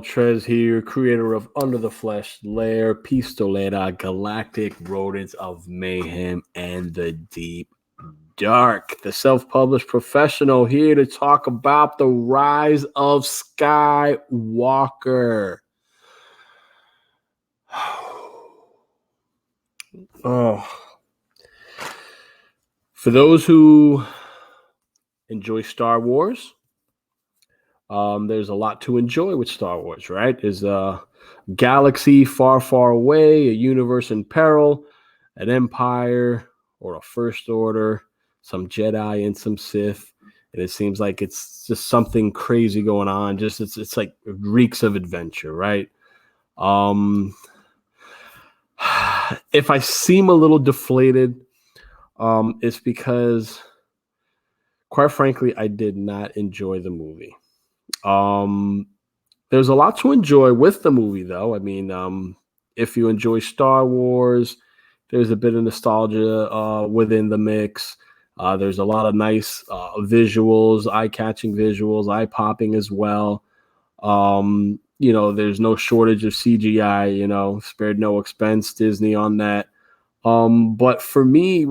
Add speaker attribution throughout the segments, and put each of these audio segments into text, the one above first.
Speaker 1: Trez here, creator of Under the Flesh Lair, Pistolera, Galactic Rodents of Mayhem, and the Deep Dark. The self-published professional here to talk about the rise of Skywalker. Oh. For those who enjoy Star Wars, there's a lot to enjoy with Star Wars, right? There's a galaxy far, far away, a universe in peril, an empire or a first order, some Jedi and some Sith. And it seems like it's just something crazy going on. Just it's like it reeks of adventure, right? If I seem a little deflated, it's because, quite frankly, I did not enjoy the movie. There's a lot to enjoy with the movie, though. I mean, if you enjoy Star Wars, there's a bit of nostalgia within the mix. There's a lot of nice visuals, eye-catching visuals, eye-popping as well. There's no shortage of CGI, spared no expense, Disney on that. But for me,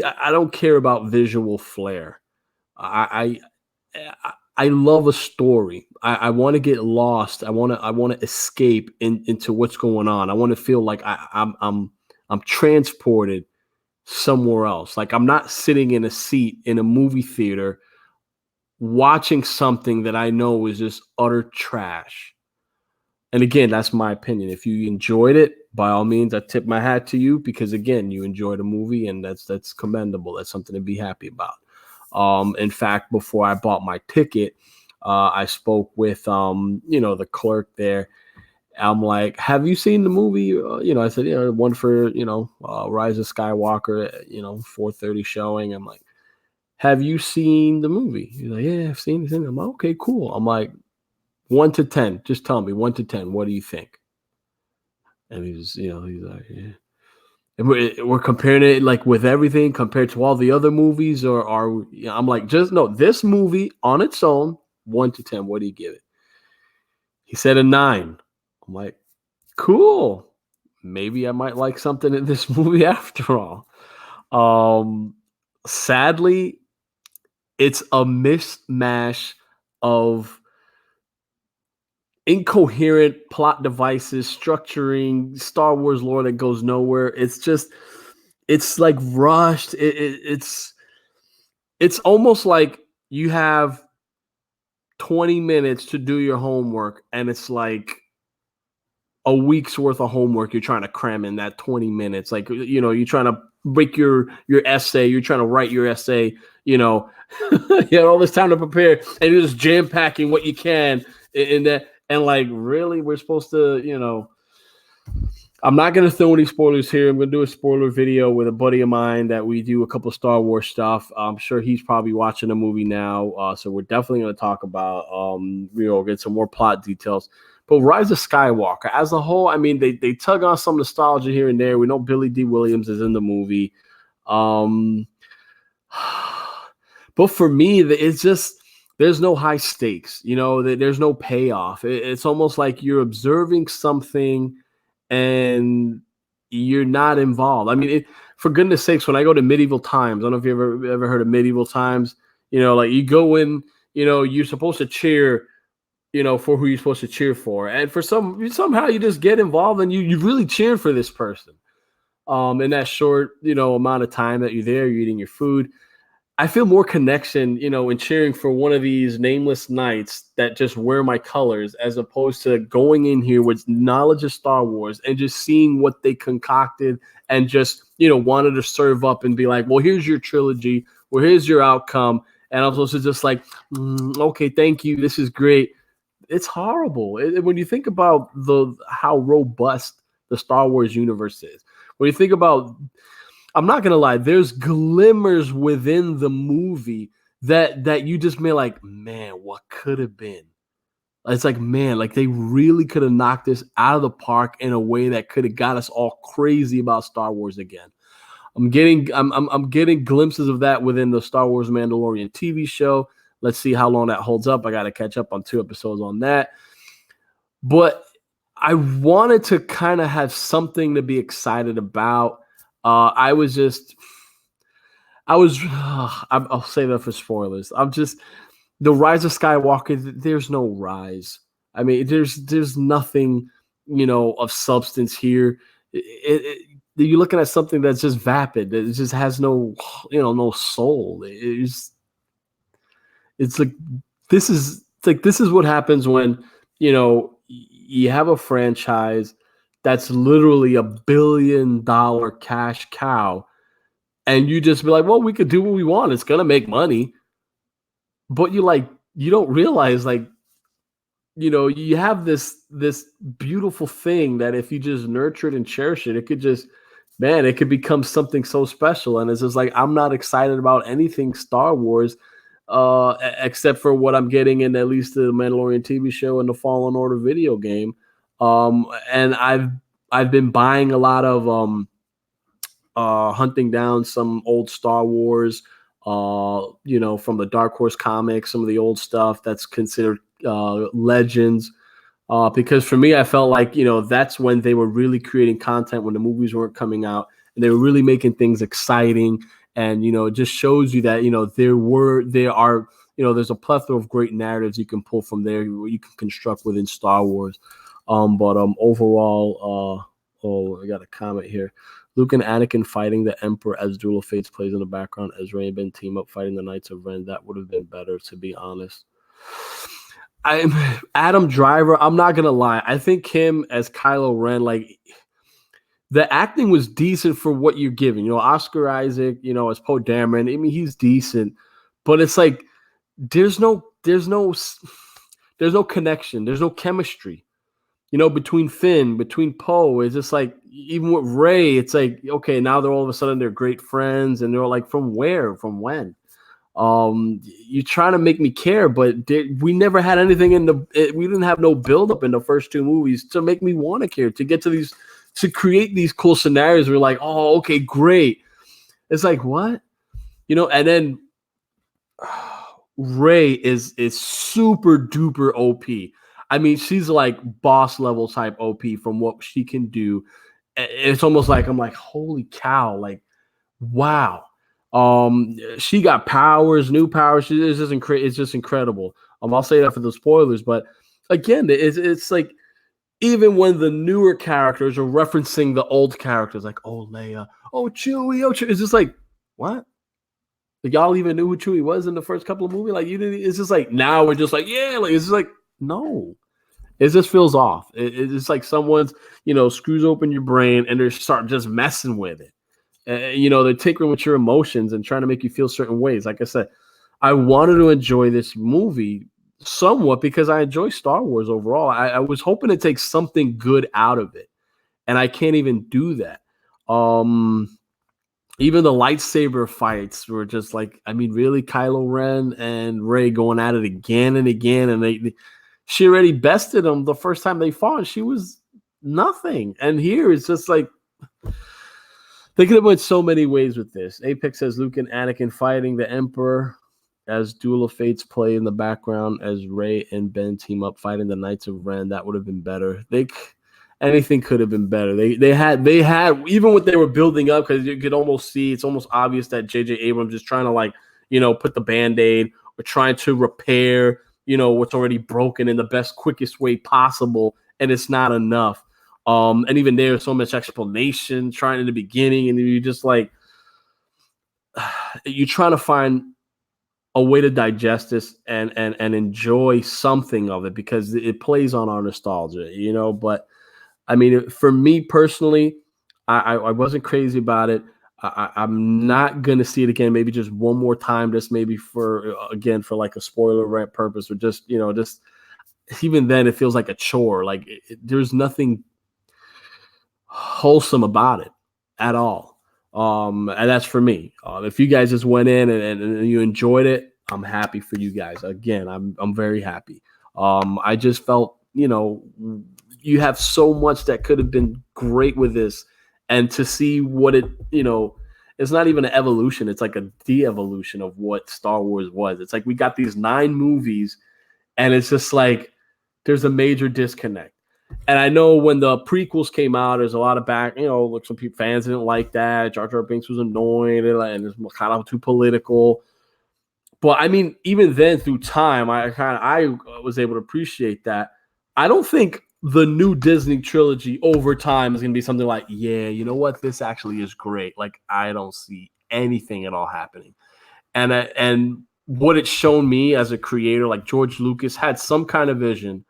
Speaker 1: I don't care about visual flair. I love a story. I want to get lost. I want to escape into what's going on. I want to feel like I'm transported somewhere else. Like I'm not sitting in a seat in a movie theater watching something that I know is just utter trash. And again, that's my opinion. If you enjoyed it, by all means, I tip my hat to you because again, you enjoyed a movie and that's commendable. That's something to be happy about. In fact, before I bought my ticket, I spoke with, the clerk there. I'm like, have you seen the movie? I said, one for, Rise of Skywalker, 4:30 showing. I'm like, have you seen the movie? He's like, yeah, I've seen it. I'm like, okay, cool. I'm like, 1 to 10, just tell me 1 to 10. What do you think? And he's like, yeah. And we're comparing it like with everything compared to all the other movies, or I'm like, just no, this movie on its own, 1 to 10. What do you give it? He said a 9. I'm like, cool. Maybe I might like something in this movie after all. Sadly, it's a mishmash of incoherent plot devices, structuring Star Wars lore that goes nowhere. It's like rushed. It's almost like you have 20 minutes to do your homework, and it's like a week's worth of homework you're trying to cram in that 20 minutes. Like, you're trying to break your essay. You're trying to write your essay, you had all this time to prepare, and you're just jam-packing what you can in that. And like, really, we're supposed to, I'm not going to throw any spoilers here. I'm going to do a spoiler video with a buddy of mine that we do a couple of Star Wars stuff. I'm sure he's probably watching the movie now. So we're definitely going to talk about, get some more plot details. But Rise of Skywalker as a whole, I mean, they tug on some nostalgia here and there. We know Billy D. Williams is in the movie. But for me, it's just, there's no high stakes, there's no payoff. It's almost like you're observing something and you're not involved. I mean, for goodness sakes, when I go to medieval times, I don't know if you ever heard of medieval times, like you go in, you're supposed to cheer, for who you're supposed to cheer for. And for somehow you just get involved and you really cheer for this person. In that short, amount of time that you're there, you're eating your food. I feel more connection, in cheering for one of these nameless knights that just wear my colors, as opposed to going in here with knowledge of Star Wars and just seeing what they concocted and just, wanted to serve up and be like, well, here's your trilogy, well, here's your outcome. And I'm supposed to just like, okay, thank you. This is great. It's horrible. When you think about how robust the Star Wars universe is, when you think about, I'm not gonna lie, there's glimmers within the movie that you just may like, man, what could have been? It's like, man, like they really could have knocked this out of the park in a way that could have got us all crazy about Star Wars again. I'm getting glimpses of that within the Star Wars Mandalorian TV show. Let's see how long that holds up. I got to catch up on 2 episodes on that. But I wanted to kind of have something to be excited about. I was just, I was, I'll save that for spoilers. I'm just, the Rise of Skywalker, there's no rise. I mean, there's nothing, of substance here. You're looking at something that's just vapid. It just has no, no soul. It's like this is what happens when you have a franchise that's literally $1 billion cash cow, and you just be like, well, we could do what we want. It's gonna make money, but you don't realize you have this beautiful thing that if you just nurture it and cherish it, it could just, man, it could become something so special. And it's just like, I'm not excited about anything Star Wars, except for what I'm getting in at least the Mandalorian TV show and the Fallen Order video game. And I've been buying a lot of hunting down some old Star Wars, from the Dark Horse comics, some of the old stuff that's considered legends. Because for me, I felt like, that's when they were really creating content, when the movies weren't coming out, and they were really making things exciting. And, it just shows you that, there's a plethora of great narratives you can pull from there, you can construct within Star Wars. But overall, I got a comment here. Luke and Anakin fighting the Emperor as Duel of Fates plays in the background as Rey and Ben team up fighting the Knights of Ren. That would have been better, to be honest. Adam Driver, I'm not gonna lie. I think him as Kylo Ren, the acting was decent for what you're giving. Oscar Isaac, as Poe Dameron. I mean, he's decent, but it's like there's no connection. There's no chemistry. Between Finn, between Poe. It's just like, even with Rey, it's like, okay, now they're all of a sudden they're great friends, and they're like, from where, from when? You're trying to make me care, but we never had anything we didn't have no build up in the first 2 movies to make me want to care, to get to these, to create these cool scenarios. We're like, oh, okay, great. It's like, what? And then Rey is super duper OP. I mean, she's like boss level type OP from what she can do. It's almost like, I'm like, holy cow, like, wow. She got powers, new powers. It's just incredible. I'll say that for the spoilers, but again, it's like, even when the newer characters are referencing the old characters, like, oh, Leia, oh, Chewie, it's just like, what? Like, y'all even knew who Chewie was in the first couple of movies? Like, you didn't. It's just like, now we're just like, yeah, like, it's just like, no. It just feels off. It's like someone's, screws open your brain and they start just messing with it. They're tinkering with your emotions and trying to make you feel certain ways. Like I said, I wanted to enjoy this movie somewhat because I enjoy Star Wars overall. I was hoping to take something good out of it, and I can't even do that. Even the lightsaber fights were just like, I mean, really, Kylo Ren and Rey going at it again and again, and she already bested them the first time they fought. She was nothing, and here it's just like, they could have went so many ways with this. Apex says Luke and Anakin fighting the Emperor as Duel of Fates play in the background as Rey and Ben team up fighting the Knights of Ren. That would have been better. Anything could have been better. They had even what they were building up, because you could almost see, it's almost obvious that J.J. Abrams is trying to put the Band-Aid, or trying to repair what's already broken in the best, quickest way possible, and it's not enough. And even there's so much explanation trying in the beginning, and you're just like, you're trying to find a way to digest this and enjoy something of it, because it plays on our nostalgia, But I mean, for me personally, I wasn't crazy about it. I'm not gonna see it again. Maybe just one more time, just maybe for like a spoiler rant purpose, or just even then, it feels like a chore. Like there's nothing wholesome about it at all. And that's for me. If you guys just went in and you enjoyed it, I'm happy for you guys. Again, I'm very happy. I just felt, you have so much that could have been great with this, and to see what it, it's not even an evolution. It's like a de-evolution of what Star Wars was. It's like we got these 9 movies, and it's just like there's a major disconnect. And I know when the prequels came out, there's a lot of like some people, fans didn't like that. Jar Jar Binks was annoying and it's kind of too political. But I mean, even then, through time, I was able to appreciate that. I don't think the new Disney trilogy over time is going to be something like, yeah, you know what, this actually is great. Like I don't see anything at all happening, and what it's shown me as a creator, like George Lucas had some kind of vision,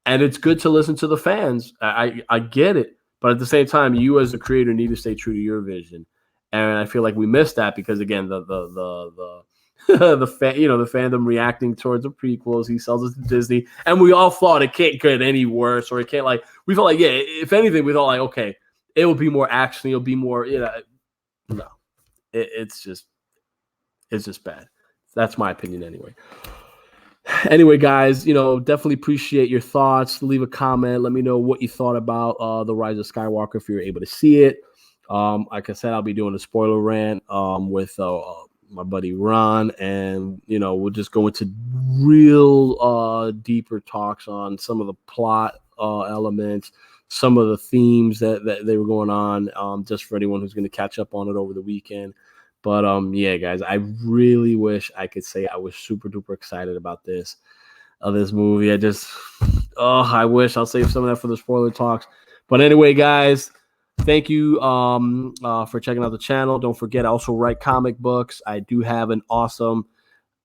Speaker 1: and it's good to listen to the fans. I get it, but at the same time, you as a creator need to stay true to your vision. And I feel like we missed that because again, the fandom reacting towards the prequels. He sells it to Disney, and we all thought it can't get any worse, or it can't like. We felt like if anything, we thought like okay, it will be more action. It'll be more no, it's just bad. That's my opinion anyway. Anyway, guys, definitely appreciate your thoughts. Leave a comment. Let me know what you thought about The Rise of Skywalker if you're able to see it. Like I said, I'll be doing a spoiler rant with my buddy Ron, and we'll just go into real deeper talks on some of the plot elements, some of the themes that they were going on, just for anyone who's going to catch up on it over the weekend. But yeah, guys, I really wish I could say I was super duper excited about this movie. I wish. I'll save some of that for the spoiler talks. But anyway, guys, thank you for checking out the channel. Don't forget, I also write comic books. I do have an awesome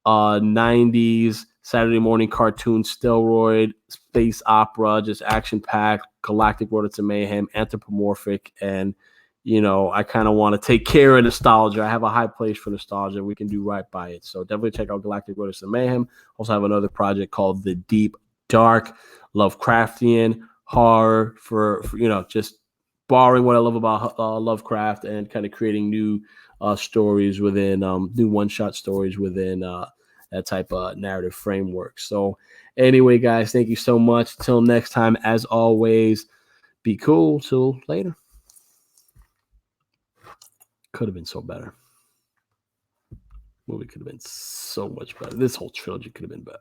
Speaker 1: 90s Saturday morning cartoon steroid space opera, just action packed, galactic rodents and mayhem, anthropomorphic, and I kind of want to take care of nostalgia. I have a high place for nostalgia. We can do right by it. So definitely check out Galactic Rodents and Mayhem. Also have another project called The Deep Dark, Lovecraftian horror for just borrowing what I love about Lovecraft and kind of creating new stories within new one-shot stories within that type of narrative framework. So anyway, guys, thank you so much. Till next time, as always, be cool. Till later. Could have been so better. Movie could have been so much better. This whole trilogy could have been better.